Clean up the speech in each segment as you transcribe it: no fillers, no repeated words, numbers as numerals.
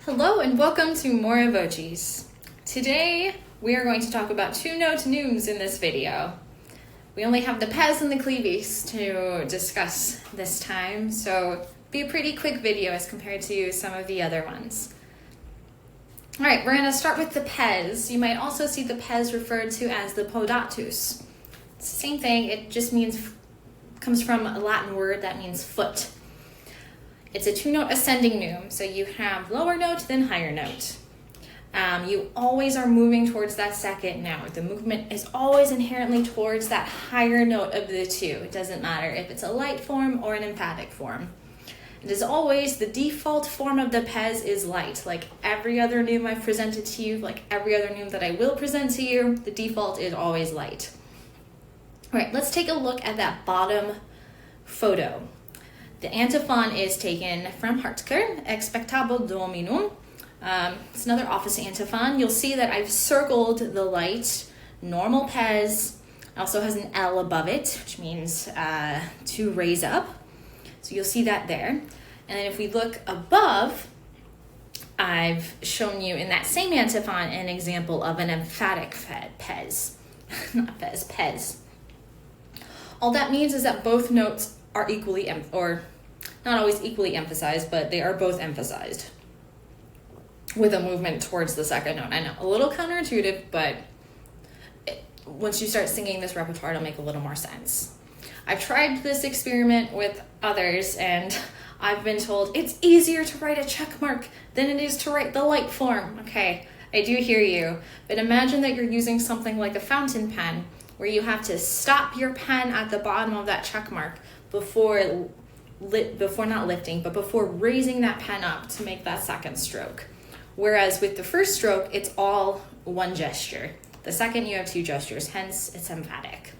Hello and welcome to More Emojis. Today we are going to talk about two-note neumes in this video. We only have the pes and the cleavies to discuss this time, so it'll be a pretty quick video as compared to some of the other ones. Alright, we're going to start with the pes. You might also see the pes referred to as the podatus. It's the same thing, it just comes from a Latin word that means foot. It's a two-note ascending neume, so you have lower note, then higher note. You always are moving towards that second note. The movement is always inherently towards that higher note of the two. It doesn't matter if it's a light form or an emphatic form. And as always, the default form of the pes is light. Like every other neume I've presented to you, like every other neume that I will present to you, the default is always light. All right, let's take a look at that bottom photo. The antiphon is taken from Hartker, Expectabo Dominum. It's another office antiphon. You'll see that I've circled the light, normal pes. It also has an L above it, which means to raise up. So you'll see that there. And then if we look above, I've shown you in that same antiphon an example of an emphatic pes. Not fez, pes. All that means is that both notes are equally, or not always equally emphasized, but they are both emphasized with a movement towards the second note. I know, a little counterintuitive, but once you start singing this repertoire, it'll make a little more sense. I've tried this experiment with others, and I've been told it's easier to write a check mark than it is to write the light form. Okay, I do hear you, but imagine that you're using something like a fountain pen, where you have to stop your pen at the bottom of that check mark before not lifting, but before raising that pen up to make that second stroke. Whereas with the first stroke, it's all one gesture. The second, you have two gestures, hence it's emphatic.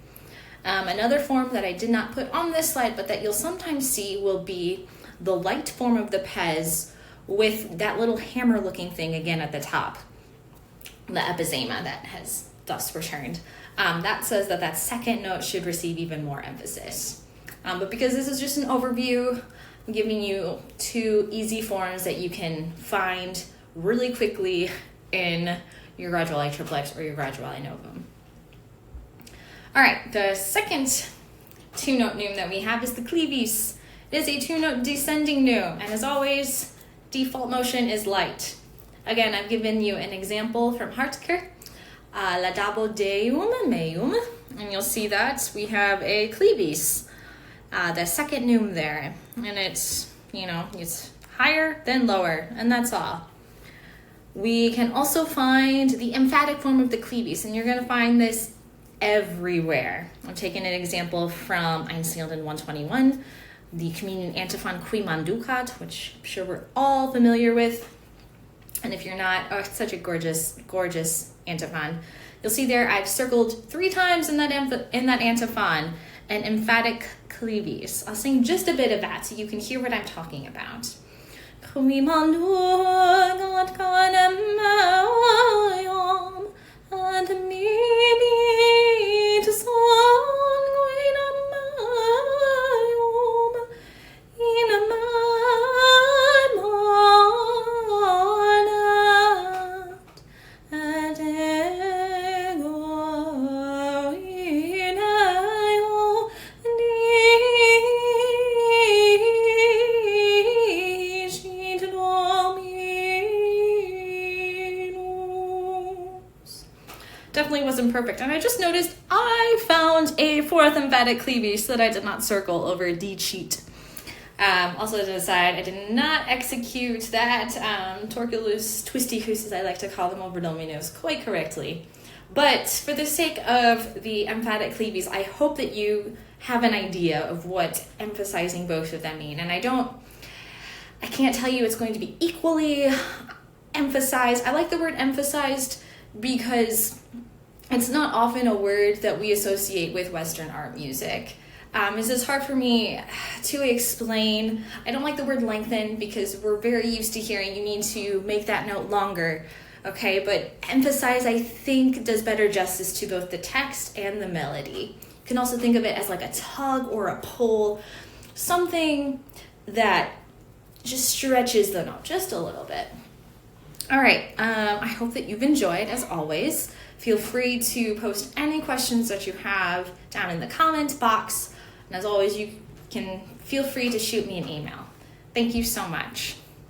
Another form that I did not put on this slide, but that you'll sometimes see, will be the light form of the pes with that little hammer-looking thing again at the top, the epizema that has thus returned. That says that that second note should receive even more emphasis. But because this is just an overview, I'm giving you two easy forms that you can find really quickly in your graduale triplex or your graduale novum. All right, the second two-note neume that we have is the cleavis. It is a two-note descending neume, and as always, default motion is light. Again, I've given you an example from Hartker, Laudabo Deum meum, and you'll see that we have a cleavis. The second neume there, and it's higher than lower, and that's all. We can also find the emphatic form of the cleavis, and you're going to find this everywhere. I'm taking an example from Einsiedel 121, the communion antiphon Qui manducat, which I'm sure we're all familiar with. And if you're not, oh, it's such a gorgeous, gorgeous antiphon. You'll see there I've circled 3 times in that antiphon an emphatic cleavis. I'll sing just a bit of that so you can hear what I'm talking about. Qui manducat canem meum, and mihi sanguinem meum, in manat, et ego in eo dicit Dominus. Definitely wasn't perfect, and I just noticed I found a fourth emphatic cleavis that I did not circle over D cheat. Also to the side, I did not execute that torculus twisticus, as I like to call them, over Dominus quite correctly. But for the sake of the emphatic cleavis, I hope that you have an idea of what emphasizing both of them mean. And I can't tell you it's going to be equally emphasized. I like the word emphasized because it's not often a word that we associate with Western art music. It's hard for me to explain. I don't like the word lengthen because we're very used to hearing you need to make that note longer, okay? But emphasize, I think, does better justice to both the text and the melody. You can also think of it as like a tug or a pull, something that just stretches the note just a little bit. All right, I hope that you've enjoyed, as always. Feel free to post any questions that you have down in the comment box. And as always, you can feel free to shoot me an email. Thank you so much.